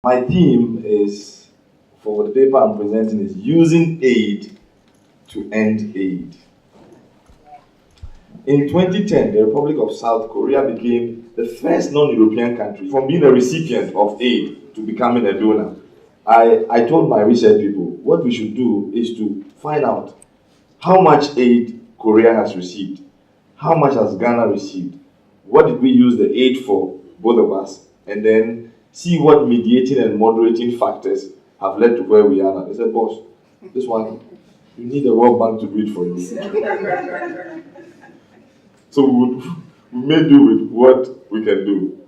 My theme is, for the paper I'm presenting, is using aid to end aid. In 2010, the Republic of South Korea became the first non-European country from being a recipient of aid to becoming a donor. I told my research people what we should do is to find out how much aid Korea has received, how much has Ghana received, what did we use the aid for, both of us, and then see what mediating and moderating factors have led to where we are now. They said, boss, this one, you need the World Bank to do it for you. So we may do with what we can do.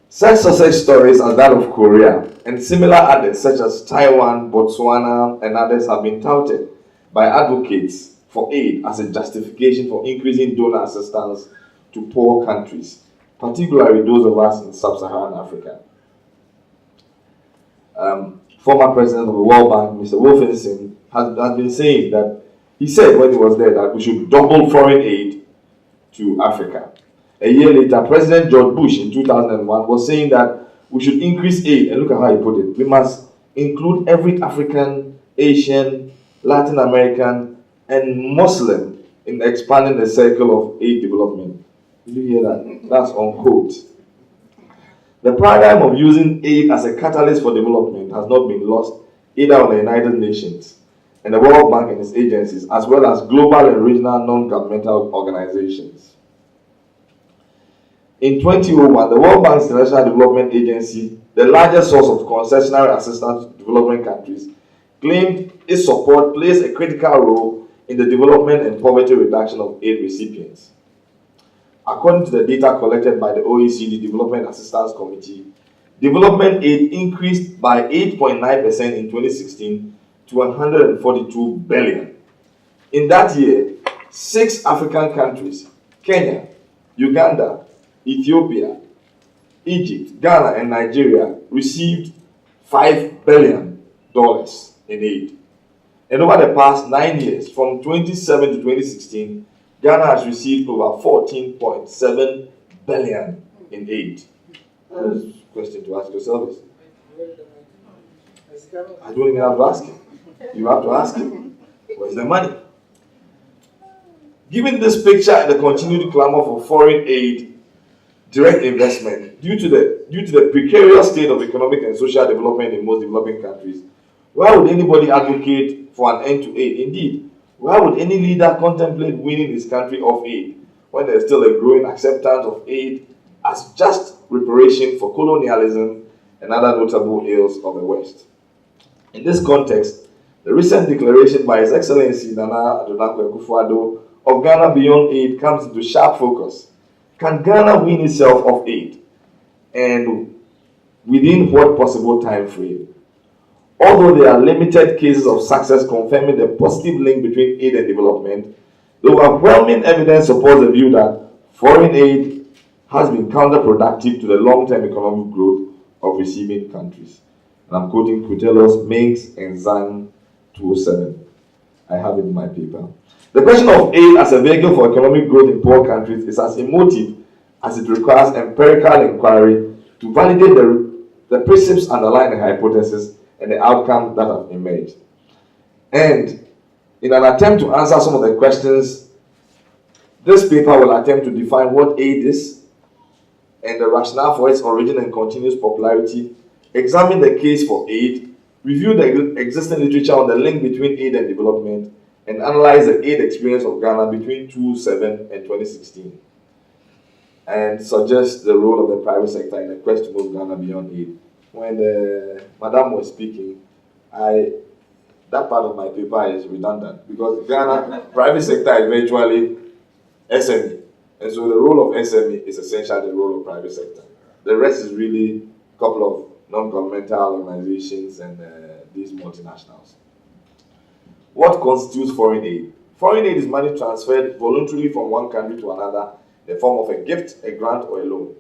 Such success stories as that of Korea and similar others such as Taiwan, Botswana, and others have been touted by advocates for aid as a justification for increasing donor assistance to poor countries, particularly those of us in sub-Saharan Africa. Former president of the World Bank, Mr. Wolfenson, has been saying that he said when he was there that we should double foreign aid to Africa. A year later, President George Bush in 2001 was saying that we should increase aid, and look at how he put it. We must include every African, Asian, Latin American, and Muslim in expanding the circle of aid development. Did you hear that? That's unquote. The paradigm of using aid as a catalyst for development has not been lost either on the United Nations and the World Bank and its agencies, as well as global and regional non-governmental organizations. In 2001, the World Bank's International Development Agency, the largest source of concessionary assistance to developing countries, claimed its support plays a critical role in the development and poverty reduction of aid recipients. According to the data collected by the OECD Development Assistance Committee, development aid increased by 8.9% in 2016 to 142 billion. In that year, 6 African countries, Kenya, Uganda, Ethiopia, Egypt, Ghana, and Nigeria, received $5 billion in aid. And over the past 9 years, from 2007 to 2016, Ghana has received over 14.7 billion in aid. That's a question to ask yourself. I don't even have to ask him. You have to ask him. Where's the money? Given this picture and the continued clamor for foreign aid, direct investment, due to the precarious state of economic and social development in most developing countries, why would anybody advocate for an end to aid? Indeed, why would any leader contemplate winning his country off aid when there is still a growing acceptance of aid as just reparation for colonialism and other notable ills of the West? In this context, the recent declaration by His Excellency Nana Adonako Akufo-Addo of Ghana Beyond Aid comes into sharp focus. Can Ghana win itself off aid? And within what possible time frame? Although there are limited cases of success confirming the positive link between aid and development, the overwhelming evidence supports the view that foreign aid has been counterproductive to the long-term economic growth of receiving countries. And I'm quoting Kutelos, Minks, and Zhang 207. I have it in my paper. The question of aid as a vehicle for economic growth in poor countries is as emotive as it requires empirical inquiry to validate the principles underlying the hypothesis and the outcomes that have emerged. And in an attempt to answer some of the questions, this paper will attempt to define what aid is and the rationale for its origin and continuous popularity, examine the case for aid, review the existing literature on the link between aid and development, and analyze the aid experience of Ghana between 2007 and 2016, and suggest the role of the private sector in the quest to move Ghana beyond aid. When Madam was speaking, that part of my paper is redundant because Ghana private sector is virtually SME, and so the role of SME is essentially the role of private sector. The rest is really a couple of non-governmental organizations and these multinationals. What constitutes foreign aid? Foreign aid is money transferred voluntarily from one country to another in the form of a gift, a grant, or a loan.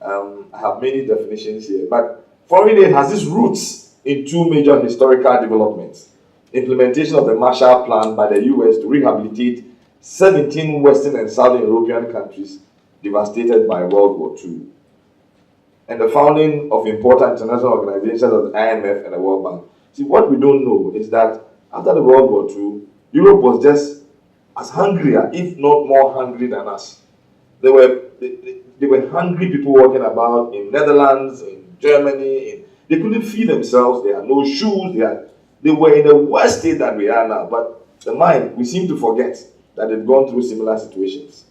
I have many definitions here, but foreign aid has its roots in 2 major historical developments. Implementation of the Marshall Plan by the US to rehabilitate 17 Western and Southern European countries devastated by World War II. and the founding of important international organizations as the IMF and the World Bank. See, what we don't know is that after the World War II, Europe was just as hungry, if not more hungry than us. There were hungry people walking about in Netherlands, in Germany. They couldn't feed themselves. They had no shoes. They were in a worse state than we are now. But the mind, we seem to forget that they've gone through similar situations.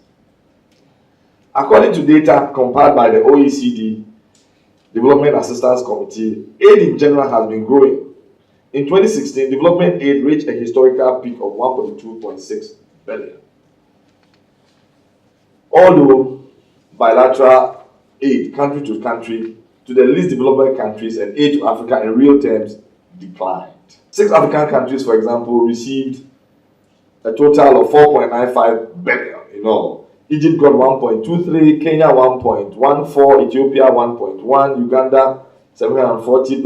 According to data compiled by the OECD Development Assistance Committee, aid in general has been growing. In 2016, development aid reached a historical peak of 142.6 billion. Although bilateral aid, country to country, to the least developed countries and aid to Africa in real terms declined. 6 African countries, for example, received a total of 4.95 billion in all. Egypt got 1.23, Kenya 1.14, Ethiopia 1.1, Uganda 740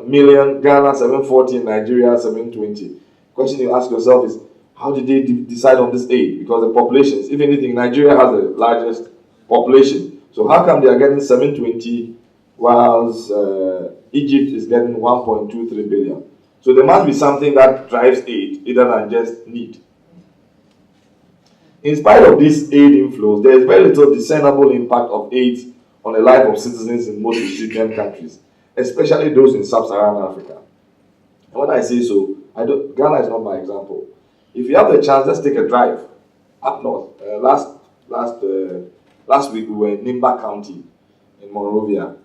million, Ghana 740, Nigeria 720. Question you ask yourself is, how did they decide on this aid? Because the populations, if anything, Nigeria has the largest population. So how come they are getting 720 whilst Egypt is getting 1.23 billion? So there must be something that drives aid, other than just need. In spite of these aid inflows, there is very little discernible impact of aid on the life of citizens in most recipient countries, especially those in sub-Saharan Africa. And when I say so, Ghana is not my example. If you have the chance, let's take a drive up north. Last week we were in Nimba County in Monrovia.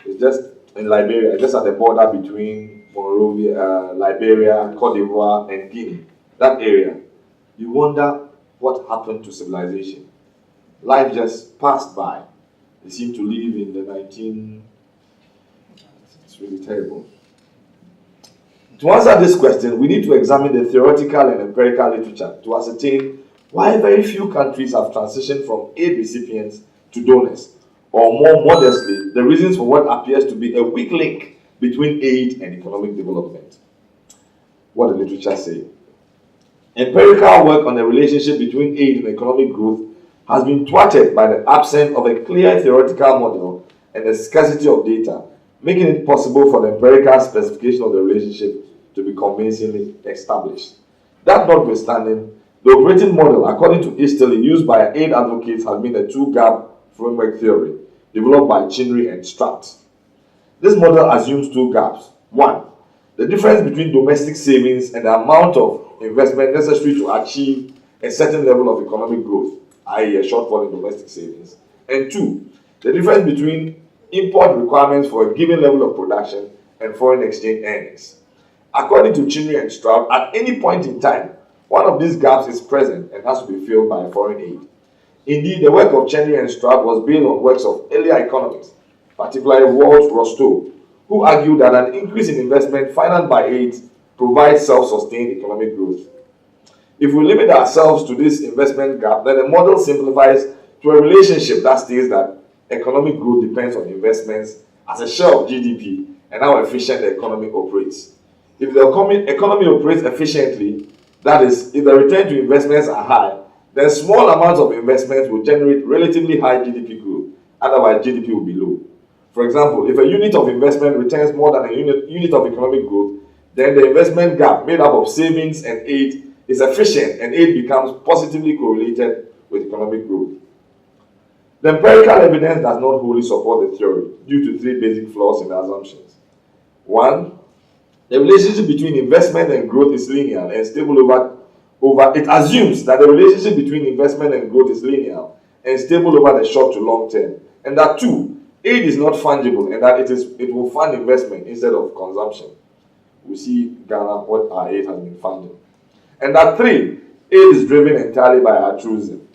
It's just in Liberia, just at the border between Monrovia, Liberia, Cote d'Ivoire, and Guinea. That area. You wonder what happened to civilization. Life just passed by. They seem to live in the It's really terrible. To answer this question, we need to examine the theoretical and empirical literature to ascertain why very few countries have transitioned from aid recipients to donors, or more modestly, the reasons for what appears to be a weak link between aid and economic development. What the literature says. Empirical work on the relationship between aid and economic growth has been thwarted by the absence of a clear theoretical model and the scarcity of data, making it possible for the empirical specification of the relationship to be convincingly established. That notwithstanding, the operating model, according to Easterly, used by aid advocates, has been a two-gap framework theory developed by Chinnery and Stratt. This model assumes two gaps. One, the difference between domestic savings and the amount of investment necessary to achieve a certain level of economic growth, i.e. a shortfall in domestic savings. And two, the difference between import requirements for a given level of production and foreign exchange earnings. According to Chinnery and Stratt, at any point in time, one of these gaps is present and has to be filled by foreign aid. Indeed, the work of Chinnery and Stratt was based on works of earlier economists, particularly Walt Rostow, who argued that an increase in investment financed by aid provides self-sustained economic growth. If we limit ourselves to this investment gap, then the model simplifies to a relationship that states that economic growth depends on investments as a share of GDP and how efficient the economy operates. If the economy operates efficiently, that is, if the return to investments are high, then small amounts of investments will generate relatively high GDP growth, otherwise GDP will be low. For example, if a unit of investment returns more than a unit of economic growth, then the investment gap made up of savings and aid is efficient and aid becomes positively correlated with economic growth. The empirical evidence does not wholly support the theory due to three basic flaws in the assumptions. One, the relationship between investment and growth is linear and stable it assumes that the relationship between investment and growth is linear and stable over the short to long term, and that two, aid is not fungible and that it will fund investment instead of consumption. We see Ghana what our aid has been funding. And that three, aid is driven entirely by altruism.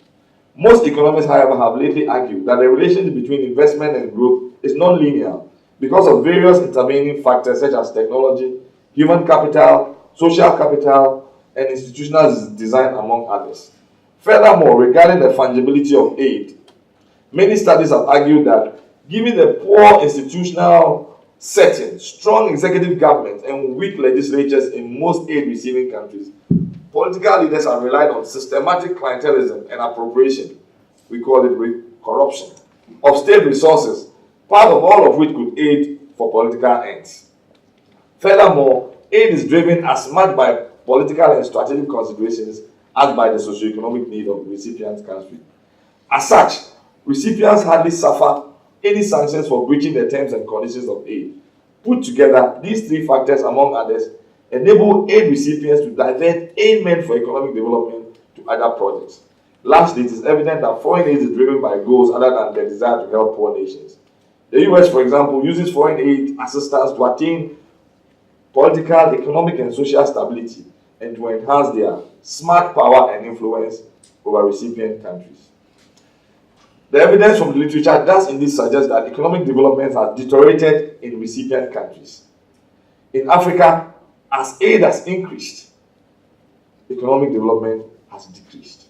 Most economists, however, have lately argued that the relationship between investment and growth is non-linear because of various intervening factors such as technology, human capital, social capital, and institutional design, among others. Furthermore, regarding the fungibility of aid, many studies have argued that given the poor institutional setting, strong executive government, and weak legislatures in most aid-receiving countries, political leaders have relied on systematic clientelism and appropriation, we call it corruption, of state resources part of all of which could aid for political ends. Furthermore, aid is driven as much by political and strategic considerations as by the socio-economic need of the recipient country. As such, recipients hardly suffer any sanctions for breaching the terms and conditions of aid. Put together, these three factors, among others, enable aid recipients to divert aid meant for economic development to other projects. Lastly, it is evident that foreign aid is driven by goals other than the desire to help poor nations. The US, for example, uses foreign aid assistance to attain political, economic, and social stability and to enhance their smart power and influence over recipient countries. The evidence from the literature does indeed suggest that economic development has deteriorated in recipient countries. In Africa, as aid has increased, economic development has decreased.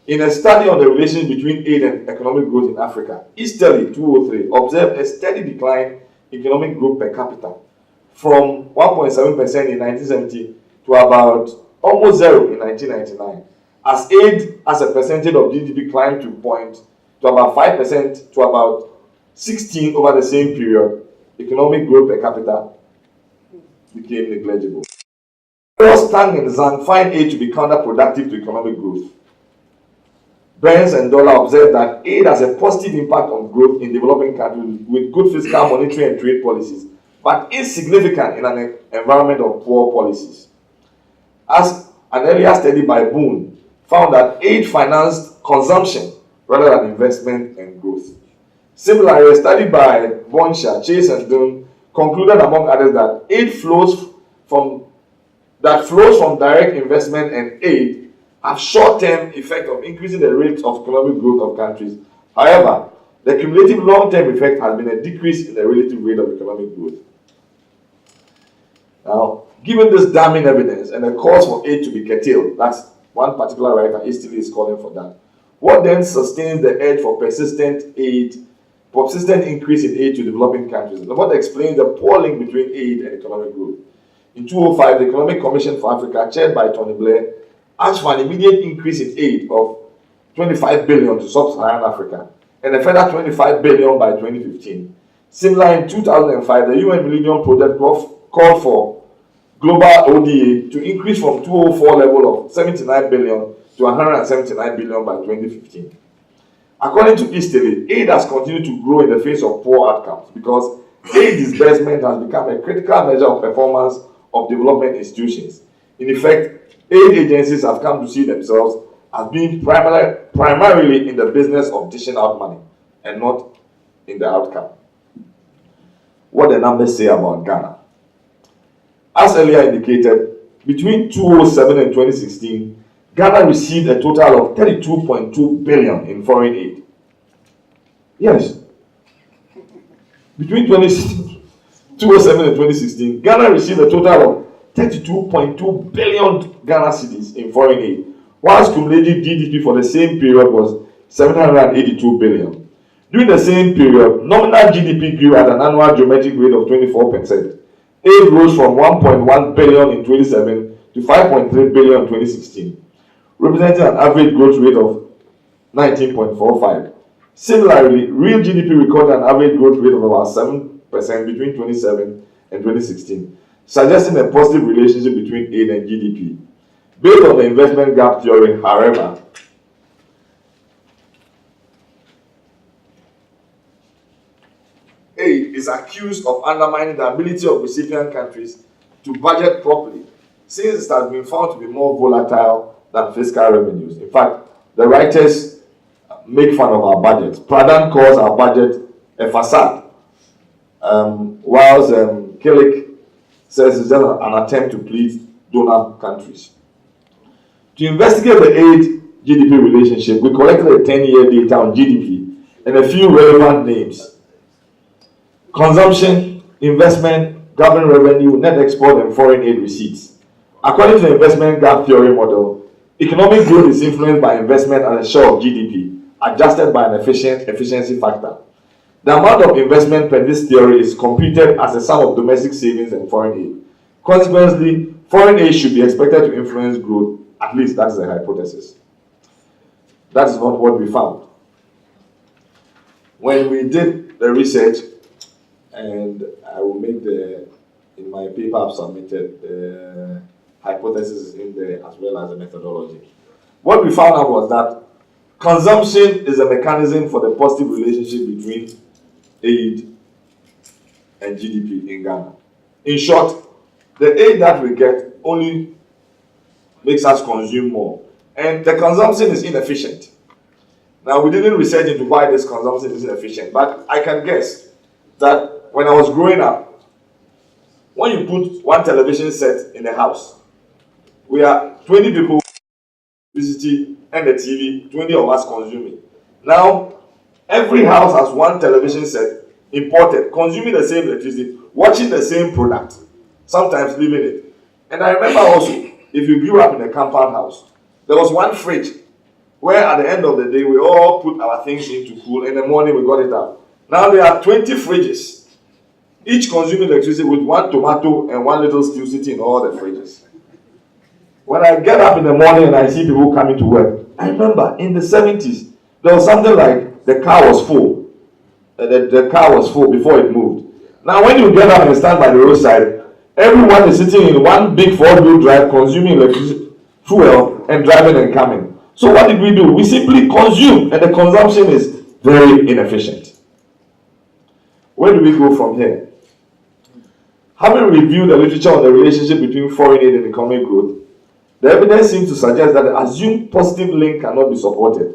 In a study on the relation between aid and economic growth in Africa, Easterly 2003 observed a steady decline in economic growth per capita from 1.7% in 1970 to about almost zero in 1999, as aid as a percentage of GDP climbed to about 5% to about 16% over the same period. Economic growth per capita became negligible. Ross, Tang, and Zhang find aid to be counterproductive to economic growth. Burns and Dollar observed that aid has a positive impact on growth in developing countries with good fiscal, monetary, and trade policies, but insignificant in an environment of poor policies. As an earlier study by Boone found that aid financed consumption rather than investment and growth. Similarly, a study by Bonsha, Chase, and Dunn concluded, among others, that aid flows from direct investment and aid have short-term effect of increasing the rate of economic growth of countries. However, the cumulative long-term effect has been a decrease in the relative rate of economic growth. Now, given this damning evidence and the calls for aid to be curtailed, that's one particular writer, Easterly, is calling for that. What then sustains the urge for persistent increase in aid to developing countries? And what explains the poor link between aid and economic growth? In 2005, the Economic Commission for Africa, chaired by Tony Blair, asked for an immediate increase in aid of $25 billion to sub-Saharan Africa and a further $25 billion by 2015. Similar, in 2005, the UN Millennium Project called for global ODA to increase from 2004 level of $79 billion to $179 billion by 2015. According to Easterly, aid has continued to grow in the face of poor outcomes because aid disbursement has become a critical measure of performance of development institutions. In effect, aid agencies have come to see themselves as being primarily in the business of dishing out money and not in the outcome. What the numbers say about Ghana. As earlier indicated, between 2007 and 2016, Ghana received a total of $32.2 billion in foreign aid. Yes. Between 2007 and 2016, Ghana received a total of 32.2 billion Ghana cedis in foreign aid, whilst cumulative GDP for the same period was 782 billion. During the same period, nominal GDP grew at an annual geometric rate of 24%. Aid rose from 1.1 billion in 2007 to 5.3 billion in 2016, representing an average growth rate of 19.45. Similarly, real GDP recorded an average growth rate of about 7% between 2007 and 2016. Suggesting a positive relationship between aid and GDP. Based on the investment gap theory, however, aid is accused of undermining the ability of recipient countries to budget properly, since it has been found to be more volatile than fiscal revenues. In fact, the writers make fun of our budget. Pradhan calls our budget a facade, whilst Killick says it's just an attempt to please donor countries. To investigate the aid GDP relationship, we collected a 10-year data on GDP and a few relevant names. Consumption, investment, government revenue, net export, and foreign aid receipts. According to the investment gap theory model, economic growth is influenced by investment as a share of GDP, adjusted by an efficiency factor. The amount of investment per this theory is computed as a sum of domestic savings and foreign aid. Consequently, foreign aid should be expected to influence growth. At least that is the hypothesis. That is not what we found. When we did the research, and I will make in my paper I've submitted, the hypothesis in there as well as the methodology. What we found out was that consumption is a mechanism for the positive relationship between aid and GDP in Ghana. In short, the aid that we get only makes us consume more, and the consumption is inefficient. Now, we didn't research into why this consumption is inefficient, but I can guess that when I was growing up, when you put one television set in the house, we are 20 people, electricity and the TV, 20 of us consuming. Now, every house has one television set, imported, consuming the same electricity, watching the same product, sometimes leaving it. And I remember also, if you grew up in a compound house, there was one fridge where at the end of the day, we all put our things in to cool. In the morning, we got it out. Now there are 20 fridges, each consuming electricity with one tomato and one little stew sitting in all the fridges. When I get up in the morning and I see people coming to work, I remember in the 70s, there was something like the car was full. The car was full before it moved. Now when you get up and stand by the roadside, everyone is sitting in one big four-wheel drive, consuming electricity, fuel, and driving and coming. So what did we do? We simply consume, and the consumption is very inefficient. Where do we go from here? Having reviewed the literature on the relationship between foreign aid and economic growth, the evidence seems to suggest that the assumed positive link cannot be supported.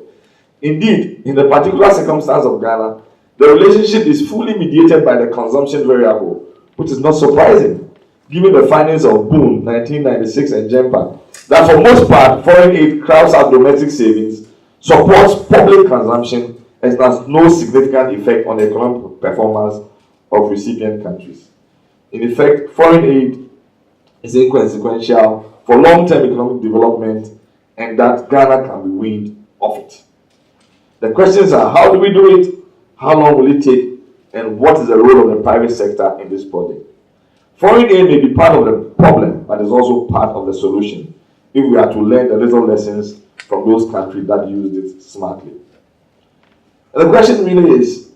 Indeed, in the particular circumstance of Ghana, the relationship is fully mediated by the consumption variable, which is not surprising, given the findings of Boone, 1996, and Jempa, that for most part, foreign aid crowds out domestic savings, supports public consumption, and has no significant effect on the economic performance of recipient countries. In effect, foreign aid is inconsequential for long-term economic development, and that Ghana can be weaned off it. The questions are, how do we do it? How long will it take? And what is the role of the private sector in this project? Foreign aid may be part of the problem, but is also part of the solution, if we are to learn the little lessons from those countries that used it smartly. And the question really is,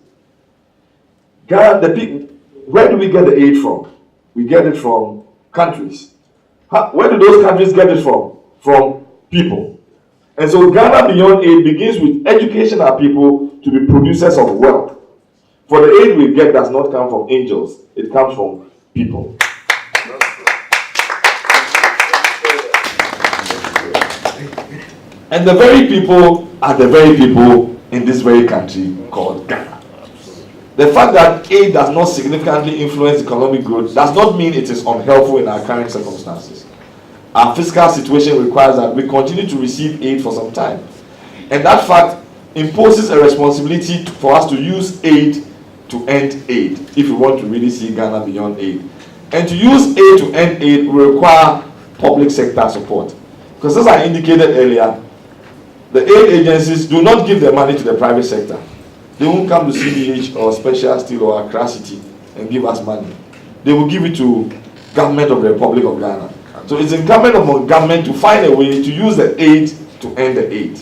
Ghana, where do we get the aid from? We get it from countries. Where do those countries get it from? From people. And so Ghana Beyond Aid begins with educating our people to be producers of wealth. For the aid we get does not come from angels, it comes from people. And the very people are the very people in this very country called Ghana. The fact that aid does not significantly influence economic growth does not mean it is unhelpful in our current circumstances. Our fiscal situation requires that we continue to receive aid for some time. And that fact imposes a responsibility for us to use aid to end aid, if we want to really see Ghana beyond aid. And to use aid to end aid will require public sector support. Because as I indicated earlier, the aid agencies do not give their money to the private sector. They won't come to CDH or Special Steel or Accra City and give us money. They will give it to government of the Republic of Ghana. So it's incumbent upon government to find a way to use the aid to end the aid.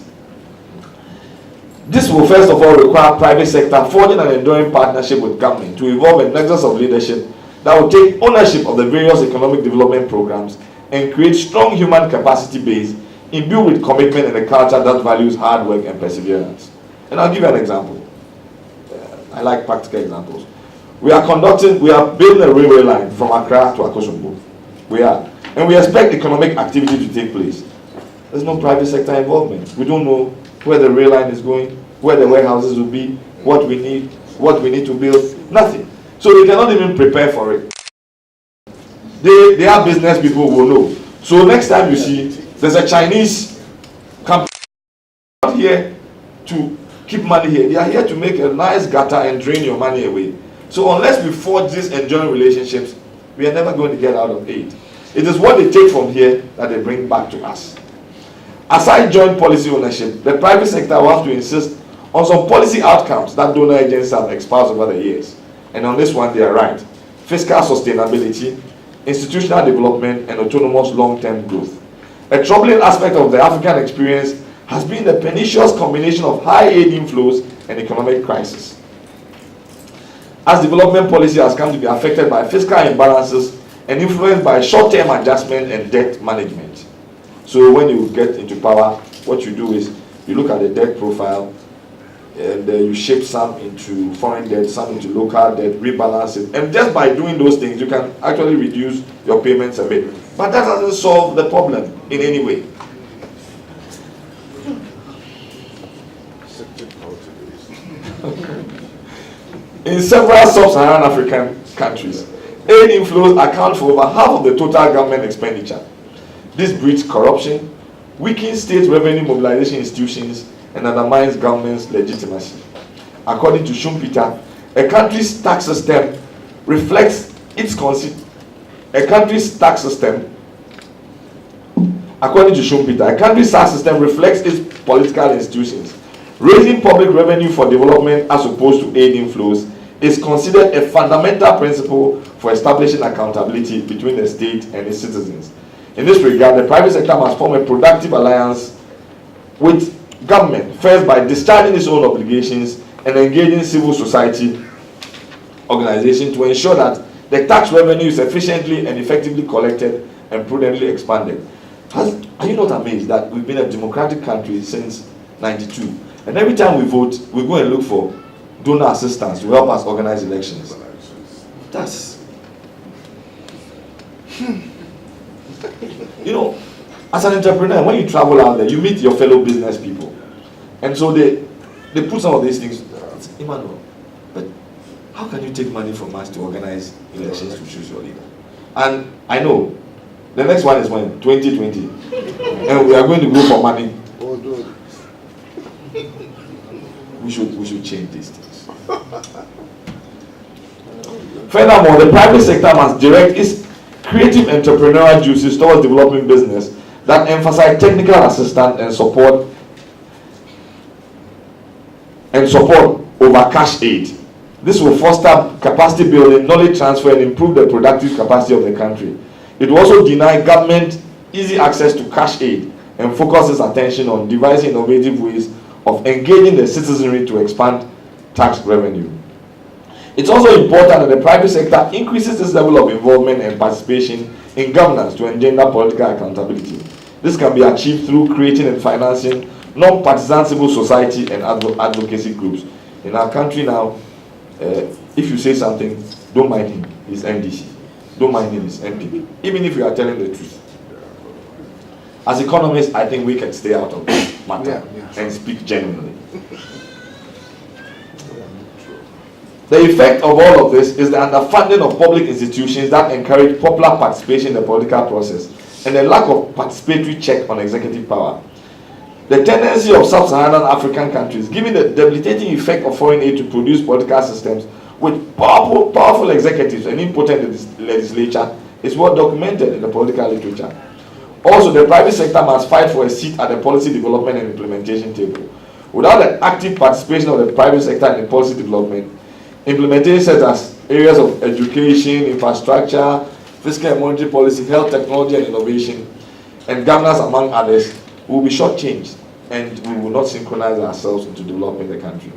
This will first of all require private sector forging an enduring partnership with government to evolve a nexus of leadership that will take ownership of the various economic development programs and create strong human capacity base imbued with commitment and a culture that values hard work and perseverance. And I'll give you an example. I like practical examples. We are building a railway line from Accra to Akosombo. And we expect economic activity to take place. There's no private sector involvement. We don't know where the rail line is going, where the warehouses will be, what we need to build, nothing. So they cannot even prepare for it. They are business people who will know. So next time you see, there's a Chinese company here to keep money here. They are here to make a nice gutter and drain your money away. So unless we forge these enduring relationships, we are never going to get out of aid. It is what they take from here that they bring back to us. Aside joint policy ownership, the private sector will have to insist on some policy outcomes that donor agencies have espoused over the years. And on this one, they are right. Fiscal sustainability, institutional development, and autonomous long-term growth. A troubling aspect of the African experience has been the pernicious combination of high aid inflows and economic crisis. as development policy has come to be affected by fiscal imbalances and influenced by short-term adjustment and debt management. So when you get into power, what you do is you look at the debt profile and you shift some into foreign debt, some into local debt, rebalance it. And just by doing those things, you can actually reduce your payments a bit. But that doesn't solve the problem in any way. In several sub-Saharan African countries, aid inflows account for over half of the total government expenditure. This breeds corruption, weakens state revenue mobilization institutions, and undermines government's legitimacy. According to Schumpeter, a country's tax system reflects its political institutions. Raising public revenue for development as opposed to aid inflows is considered a fundamental principle for establishing accountability between the state and its citizens. In this regard, the private sector must form a productive alliance with government, first by discharging its own obligations and engaging civil society organizations to ensure that the tax revenue is efficiently and effectively collected and prudently expanded. Are you not amazed that we've been a democratic country since '92? And every time we vote, we go and look for donor assistance to help us organize elections. That's... You know, as an entrepreneur, when you travel out there, you meet your fellow business people. And so they put some of these things. Emmanuel, but how can you take money from us to organize elections to choose your leader? And I know, the next one is when? 2020. And we are going to go for money. Oh, dude. We should change these things. Furthermore, the private sector must direct its creative entrepreneurial juices towards developing business that emphasize technical assistance and support over cash aid. This will foster capacity building, knowledge transfer, and improve the productive capacity of the country. It will also deny government easy access to cash aid and focus its attention on devising innovative ways of engaging the citizenry to expand tax revenue. It's also important that the private sector increases its level of involvement and participation in governance to engender political accountability. This can be achieved through creating and financing non-partisan civil society and advocacy groups. In our country now, if you say something, don't mind him, he's MDC. Don't mind him, he's MPP. Even if you are telling the truth. As economists, I think we can stay out of this matter and speak genuinely. The effect of all of this is the underfunding of public institutions that encourage popular participation in the political process and the lack of participatory check on executive power. The tendency of sub-Saharan African countries, given the debilitating effect of foreign aid to produce political systems with powerful executives and impotent legislature, is well documented in the political literature. Also, the private sector must fight for a seat at the policy development and implementation table. Without the active participation of the private sector in the policy development, implementation such as areas of education, infrastructure, fiscal and monetary policy, health, technology and innovation, and governance among others, will be shortchanged and we will not synchronize ourselves into developing the country.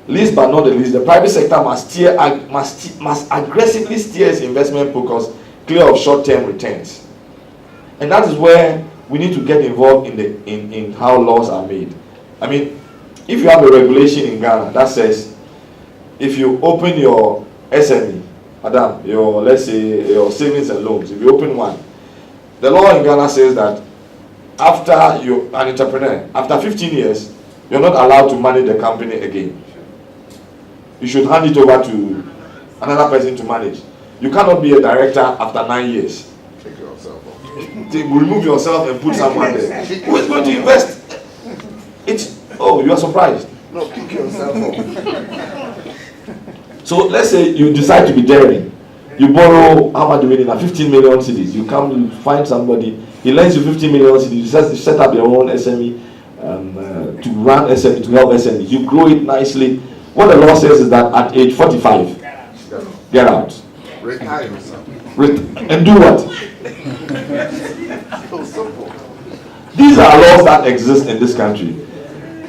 Least but not the least, the private sector must aggressively steer its investment focus clear of short-term returns. And that is where we need to get involved in how laws are made. I mean, if you have a regulation in Ghana that says if you open your SME, Adam, let's say your savings and loans, if you open one, the law in Ghana says that after you're an entrepreneur, after 15 years, you're not allowed to manage the company again. You should hand it over to another person to manage. You cannot be a director after 9 years. Take yourself off. Remove yourself and put someone there. Who is going to invest? You are surprised. No, pick yourself off. So let's say you decide to be daring. You borrow, how much do we need now? 15 million cedis. You come, you find somebody, he lends you 15 million cedis. You decide to set up your own SME, to run SME, to help SME. You grow it nicely. What the law says is that at age 45, get out. Retire yourself. And do what? These are laws that exist in this country.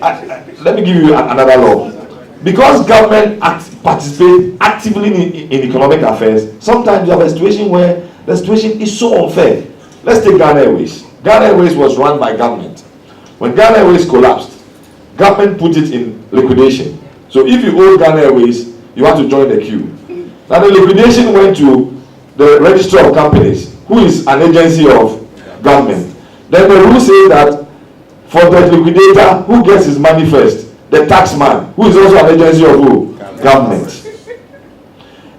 Let me give you another law. because government participate actively in economic affairs, sometimes you have a situation where the situation is so unfair. Let's take Ghana Airways. Ghana Airways was run by government. When Ghana Airways collapsed, government put it in liquidation. So if you owe Ghana Airways, you have to join the queue. Now the liquidation went to the Registrar of Companies, who is an agency of government. Then the rule says that for the liquidator, who gets his money first? The taxman, who is also an agency of who? Government.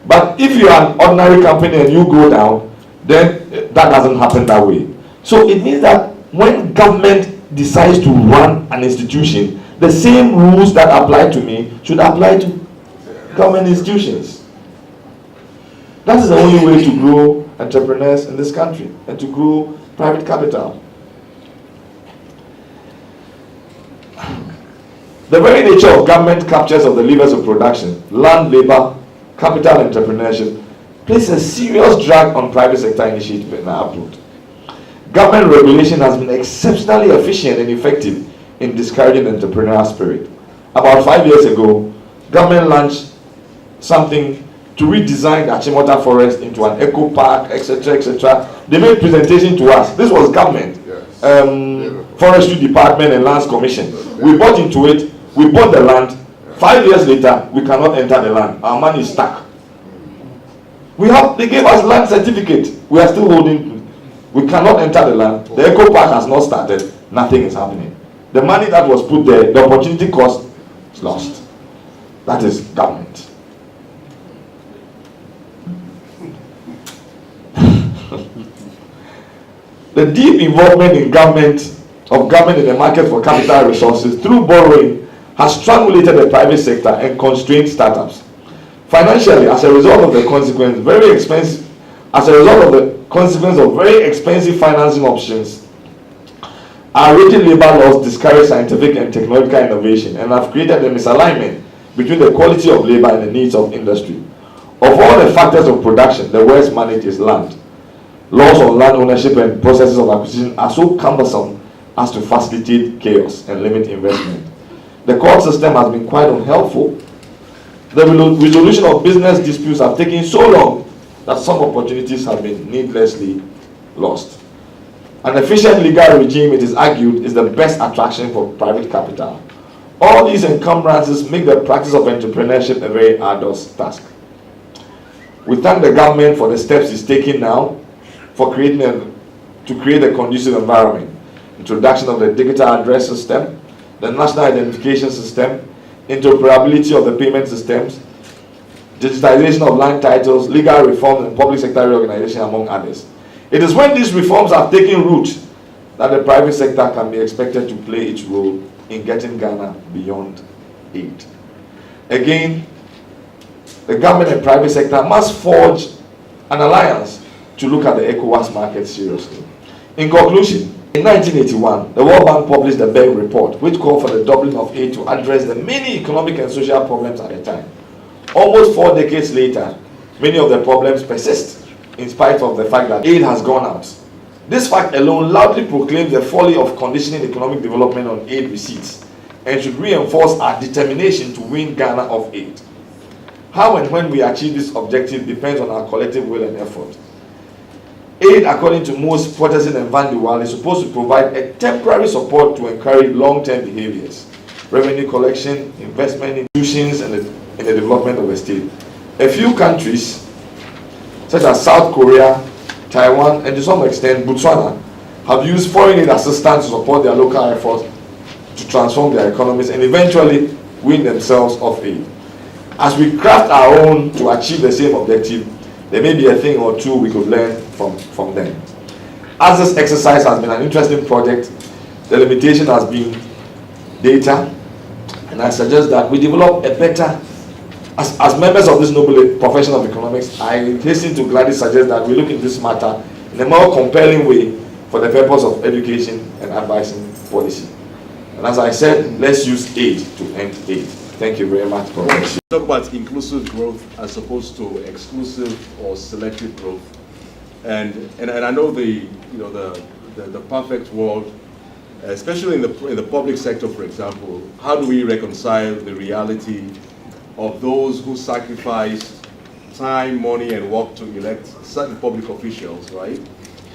But if you are an ordinary company and you go down, then that doesn't happen that way. So it means that when government decides to run an institution, the same rules that apply to me should apply to government institutions. That is the only way to grow entrepreneurs in this country and to grow private capital. The very nature of government captures of the levers of production, land, labor, capital, entrepreneurship, places a serious drag on private sector initiative and output. Government regulation has been exceptionally efficient and effective in discouraging the entrepreneurial spirit. About 5 years ago, government launched something to redesign the Achimota forest into an eco park, etc., etc. They made presentation to us. This was government, forestry department and lands commission. We bought into it. We bought the land. 5 years later, we cannot enter the land. Our money is stuck. They gave us land certificate. We are still holding. We cannot enter the land. The eco park has not started. Nothing is happening. The money that was put there, the opportunity cost is lost. That is government. The deep involvement in government in the market for capital resources through borrowing has strangulated the private sector and constrained startups. Financially, as a result of the consequence, of very expensive financing options, our rigid labor laws discourage scientific and technological innovation and have created a misalignment between the quality of labor and the needs of industry. Of all the factors of production, the worst managed is land. Laws on land ownership and processes of acquisition are so cumbersome as to facilitate chaos and limit investment. The court system has been quite unhelpful. The resolution of business disputes have taken so long that some opportunities have been needlessly lost. An efficient legal regime, it is argued, is the best attraction for private capital. All these encumbrances make the practice of entrepreneurship a very arduous task. We thank the government for the steps it's taking now for to create a conducive environment. Introduction of the digital address system, the national identification system, interoperability of the payment systems, digitization of land titles, legal reforms, and public sector reorganization, among others. It is when these reforms are taking root that the private sector can be expected to play its role in getting Ghana beyond aid. Again, the government and private sector must forge an alliance to look at the ECOWAS market seriously. In conclusion, in 1981, the World Bank published the Berg Report, which called for the doubling of aid to address the many economic and social problems at the time. Almost 4 decades later, many of the problems persist, in spite of the fact that aid has gone out. This fact alone loudly proclaims the folly of conditioning economic development on aid receipts and should reinforce our determination to win Ghana of aid. How and when we achieve this objective depends on our collective will and effort. Aid, according to most Potterson and Van de Waal, is supposed to provide a temporary support to encourage long-term behaviors, revenue collection, investment institutions, and in the development of the state. A few countries, such as South Korea, Taiwan, and to some extent Botswana, have used foreign aid assistance to support their local efforts to transform their economies and eventually win themselves of aid. As we craft our own to achieve the same objective, there may be a thing or two we could learn from them. As this exercise has been an interesting project, the limitation has been data, and I suggest that we develop a better, as members of this noble profession of economics, I hasten to gladly suggest that we look into this matter in a more compelling way for the purpose of education and advising policy. And as I said, let's use aid to end aid. Thank you very much for watching. Talk about inclusive growth as opposed to exclusive or selective growth, and I know the perfect world, especially in the public sector, for example. How do we reconcile the reality of those who sacrifice time, money, and work to elect certain public officials, right?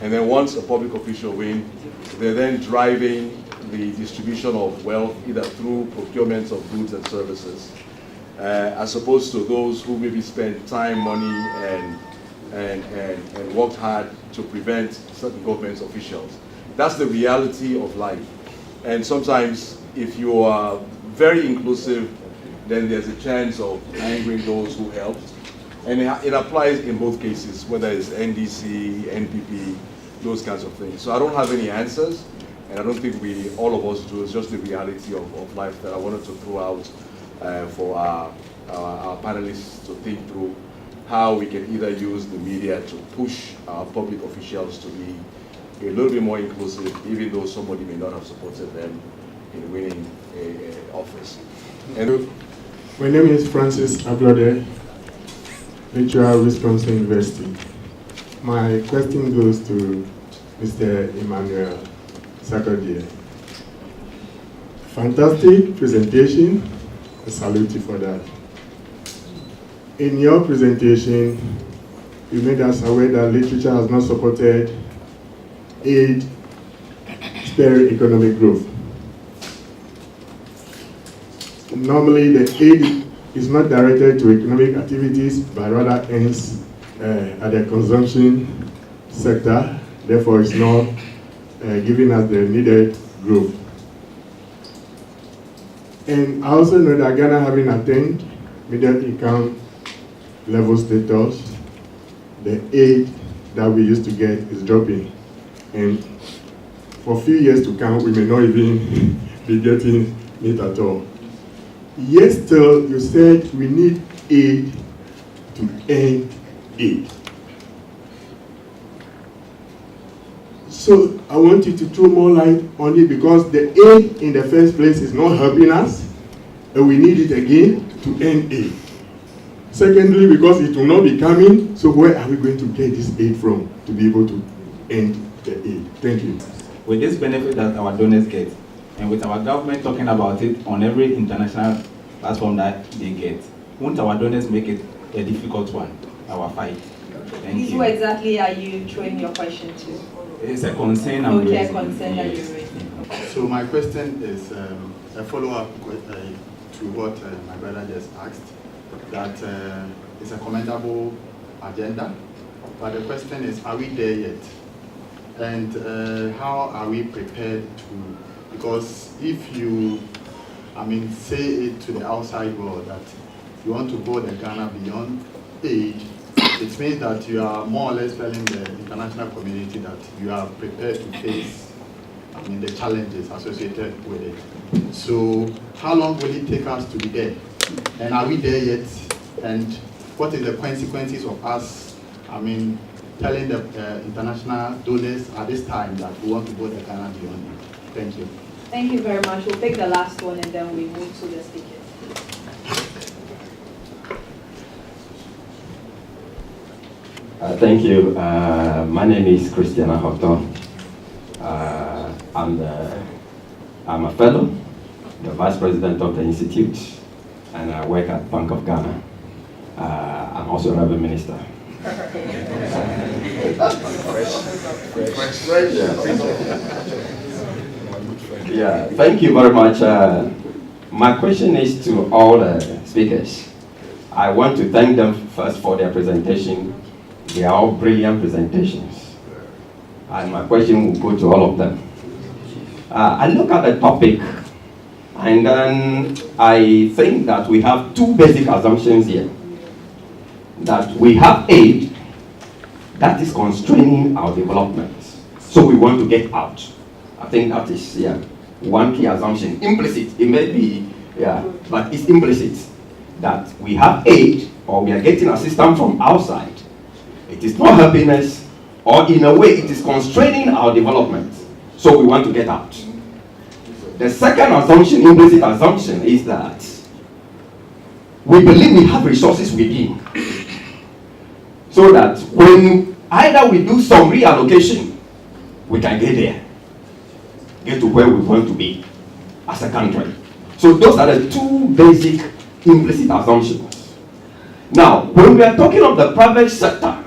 And then once a public official wins, they're then driving the distribution of wealth either through procurement of goods and services, as opposed to those who maybe spend time, money, and worked hard to prevent certain government officials. That's the reality of life. And sometimes if you are very inclusive, then there's a chance of angering those who helped. And it applies in both cases, whether it's NDC, NPP, those kinds of things. So I don't have any answers, and I don't think all of us do. It's just the reality of life that I wanted to throw out for our panelists to think through how we can either use the media to push our public officials to be a little bit more inclusive, even though somebody may not have supported them in winning an office. And my name is Francis Ablode, lecturer at Wisconsin University. My question goes to Mr. Emmanuel Sarkodee'S. Fantastic presentation. I salute you for that. In your presentation, you made us aware that literature has not supported aid spurring economic growth. Normally, the aid is not directed to economic activities, but rather ends at the consumption sector. Therefore, it's not giving us the needed growth. And I also know that Ghana, having attained middle income level status, the aid that we used to get is dropping. And for a few years to come, we may not even be getting it at all. Yet still, you said we need aid to end aid. So I want you to throw more light on it, because the aid in the first place is not helping us, and we need it again to end aid. Secondly, because it will not be coming, so where are we going to get this aid from to be able to end the aid? Thank you. With this benefit that our donors get, and with our government talking about it on every international platform that they get, won't our donors make it a difficult one, our fight? Thank you. Who exactly are you throwing your question to? It's a concern I'm raising. Okay, a concern that you're raising. So my question is a follow-up to what my brother just asked, that it's a commendable agenda, but the question is, are we there yet? And how are we prepared to, because if you, say it to the outside world that you want to go the Ghana beyond aid, it means that you are more or less telling the international community that you are prepared to face the challenges associated with it. So how long will it take us to be there? And are we there yet? And what is the consequences of us, telling the international donors at this time that we want to go the Ghana beyond it? Thank you. Thank you very much. We'll take the last one and then we move to the speakers. Thank you. My name is Christiana Houghton. I'm a fellow, the vice president of the institute, and I work at Bank of Ghana. I'm also a Revenue Minister. Yeah, thank you very much. My question is to all the speakers. I want to thank them first for their presentation. They are all brilliant presentations. And my question will go to all of them. I look at the topic, and then I think that we have two basic assumptions here. That we have aid that is constraining our development. So we want to get out. I think that is one key assumption. Implicit, it may be, but it's implicit that we have aid or we are getting assistance from outside. It is not helping us, or in a way it is constraining our development. So we want to get out. The second assumption, implicit assumption, is that we believe we have resources within. So that when either we do some reallocation, we can get there. Get to where we want to be as a country. So those are the two basic implicit assumptions. Now, when we are talking of the private sector,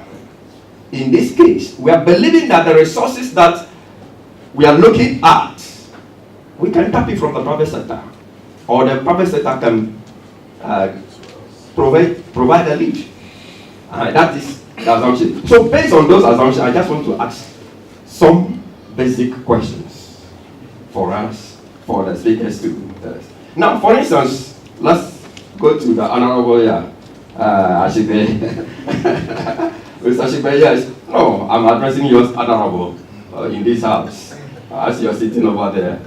in this case, we are believing that the resources that we are looking at, we can tap it from the private sector, or the private sector can provide a lead. That is the assumption. So based on those assumptions, I just want to ask some basic questions for us, for the speakers to tell us. Now, for instance, let's go to the Honorable Ashigbe. Mr. Ashigbe, yes. No, I'm addressing you as Honorable in this house. As you're sitting over there,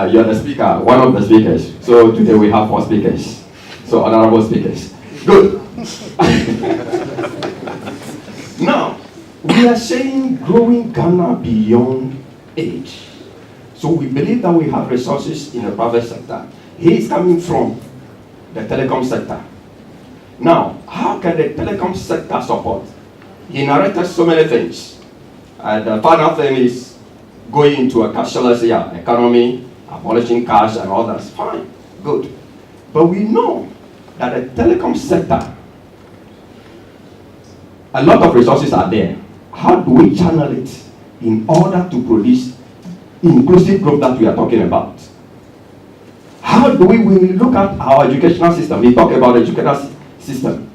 you're the speaker, one of the speakers. So today we have 4 speakers. So honorable speakers. Good. Now, we are saying growing Ghana beyond age. So we believe that we have resources in the private sector. He is coming from the telecom sector. Now, how can the telecom sector support? He narrated so many things. The final thing is going into a cashless economy, abolishing cash and all that's fine, good. But we know that the telecom sector, a lot of resources are there. How do we channel it in order to produce inclusive growth that we are talking about? How do we, when we look at our educational system, we talk about the educational system,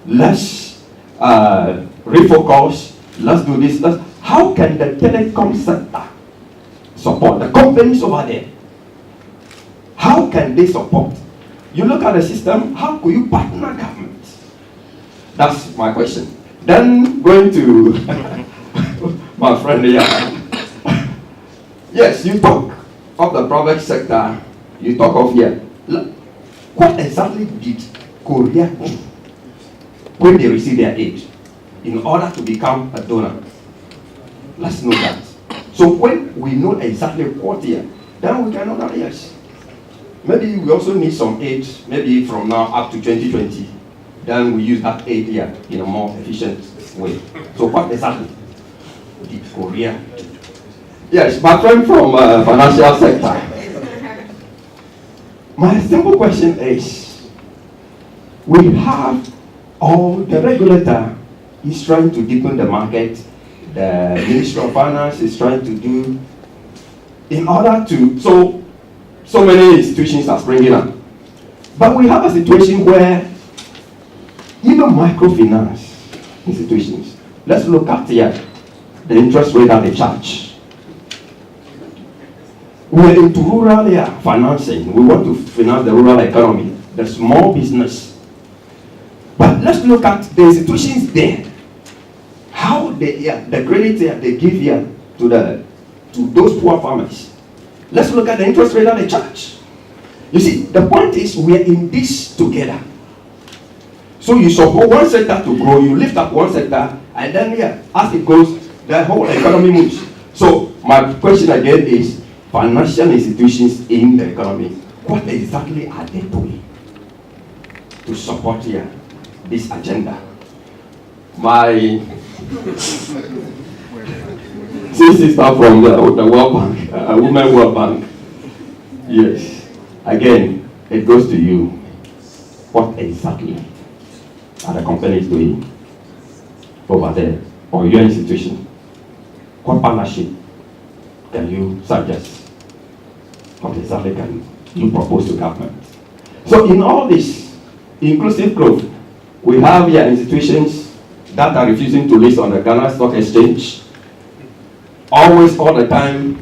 let's refocus, let's do this, how can the telecom sector support the companies over there? How can they support? You look at the system, how could you partner government? That's my question. Then going to my friend here. Yes, you talk of the private sector, you talk of here. What exactly did Korea do when they receive their aid in order to become a donor? Let's know that. So when we know exactly what here, then we can know that yes. Maybe we also need some aid, maybe from now up to 2020. Then we use that aid here in a more efficient way. So what exactly did Korea do? Yes, my friend from financial sector. My simple question is, we have all the regulator is trying to deepen the market. The Ministry of Finance is trying to do in order to, so many institutions are springing up. But we have a situation where even microfinance institutions, let's look at here, the interest rate that they charge. We're into rural financing. We want to finance the rural economy, the small business. But let's look at the institutions there. How the credit they give here to those poor farmers. Let's look at the interest rate that they charge. You see, the point is we're in this together. So you support one sector to grow, you lift up one sector, and then as it goes, the whole economy moves. So my question again is, financial institutions in the economy, what exactly are they doing to support this agenda? My sister from the World Bank, Women World Bank. Yes. Again, it goes to you. What exactly are the companies doing over there, or your institution? What partnership can you suggest? What exactly can you propose to government? So in all this inclusive growth, we have here institutions that are refusing to list on the Ghana Stock Exchange. Always, all the time,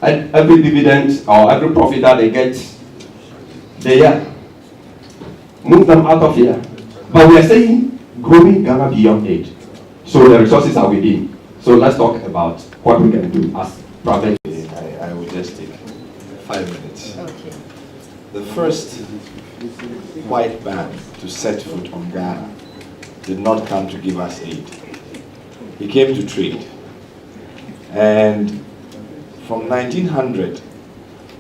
and every dividend or every profit that they get, they move them out of here. But we are saying growing Ghana beyond aid. So the resources are within. So let's talk about what we can do as private. I will just take 5 minutes. Okay. The first white man to set foot on Ghana did not come to give us aid. He came to trade. And from 1900,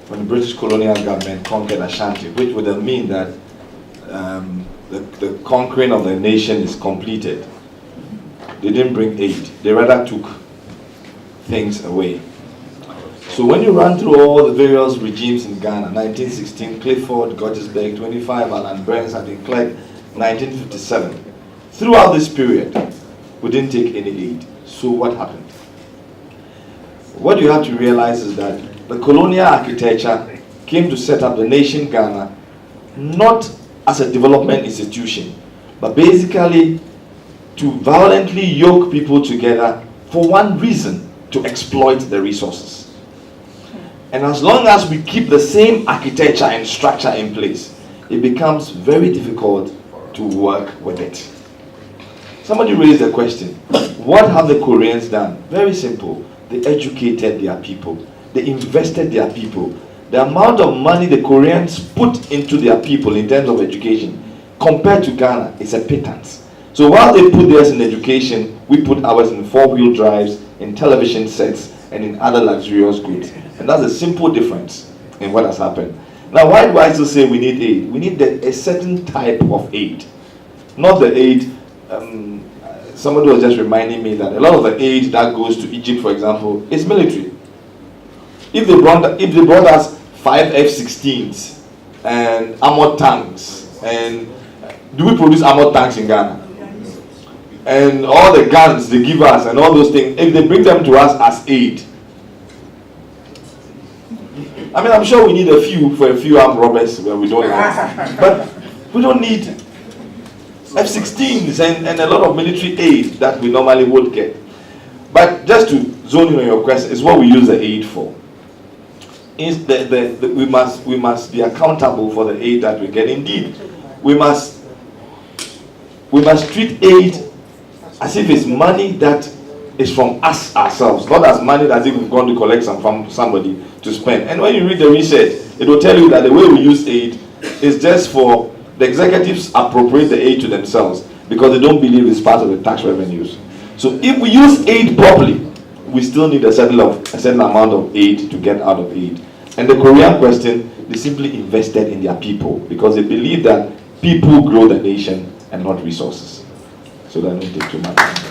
when the British colonial government conquered Ashanti, which would have mean that the conquering of the nation is completed, they didn't bring aid. They rather took things away. So when you run through all the various regimes in Ghana, 1916, Clifford, Georgesburg, 25, Alan Burns, and Clerk, 1957. Throughout this period, we didn't take any aid. So what happened? What you have to realize is that the colonial architecture came to set up the nation Ghana not as a development institution, but basically to violently yoke people together for one reason: to exploit the resources. And as long as we keep the same architecture and structure in place, it becomes very difficult to work with it. Somebody raised the question, what have the Koreans done? Very simple. They educated their people. They invested their people. The amount of money the Koreans put into their people in terms of education compared to Ghana is a pittance. So while they put theirs in education, we put ours in four-wheel drives, in television sets, and in other luxurious goods. And that's a simple difference in what has happened. Now, why do I still say we need aid? We need a certain type of aid. Not the aid, somebody was just reminding me that a lot of the aid that goes to Egypt, for example, is military. If they brought us 5 F-16s and armored tanks, and do we produce armored tanks in Ghana? And all the guns they give us and all those things, if they bring them to us as aid, I mean, I'm sure we need a few for a few armed robbers where we don't have, but we don't need F-16s and a lot of military aid that we normally would get. But just to zone in on your question, is what we use the aid for. Is we must be accountable for the aid that we get. Indeed, we must treat aid as if it's money that is from us ourselves, not as money that if we've gone to collect some from somebody to spend. And when you read the research, it will tell you that the way we use aid is just for the executives appropriate the aid to themselves because they don't believe it's part of the tax revenues. So if we use aid properly, we still need a certain amount of aid to get out of aid. And the Korean question, they simply invested in their people because they believe that people grow the nation and not resources. So that don't take too much.